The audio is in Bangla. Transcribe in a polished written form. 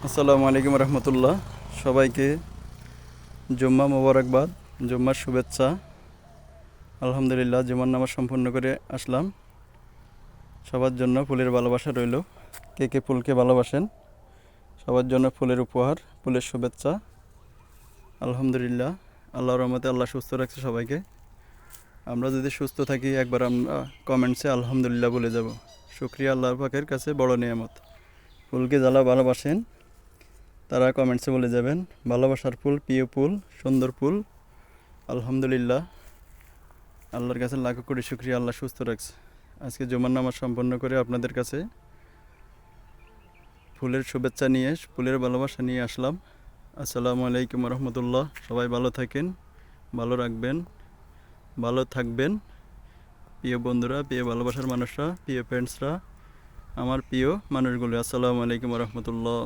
আসসালামু আলাইকুম রহমতুল্লাহ। সবাইকে জুম্মা মোবারকবাদ, জুম্মার শুভেচ্ছা। আলহামদুলিল্লাহ, জুম্মার নামাজ সম্পূর্ণ করে আসলাম। সবার জন্য ফুলের ভালোবাসা রইল। কে কে ফুলকে ভালোবাসেন, সবার জন্য ফুলের উপহার, ফুলের শুভেচ্ছা। আলহামদুলিল্লাহ, আল্লাহর রহমতে আল্লাহ সুস্থ রাখছে সবাইকে। আমরা যদি সুস্থ থাকি, একবার আমরা কমেন্টসে আলহামদুলিল্লাহ বলে যাব। শুকরিয়া আল্লাহর পাকের কাছে, বড় নিয়ামত। ফুলকে যারা ভালোবাসেন তারা কমেন্টসে বলে যাবেন ভালোবাসার ফুল, প্রিয় ফুল, সুন্দর ফুল। আলহামদুলিল্লাহ, আল্লাহর কাছে লাখো কোটি শুকরিয়া, আল্লাহ সুস্থ রাখছে। আজকে জুমার নামাজ সম্পন্ন করে আপনাদের কাছে ফুলের শুভেচ্ছা নিয়ে, ফুলের ভালোবাসা নিয়ে আসলাম। আসসালামু আলাইকুম রহমতুল্লাহ। সবাই ভালো থাকেন, ভালো রাখবেন, ভালো থাকবেন। প্রিয় বন্ধুরা, প্রিয় ভালোবাসার মানুষরা, প্রিয় ফ্রেন্ডসরা, আমার প্রিয় মানুষগুলো, আসসালামু আলাইকুম রহমতুল্লাহ।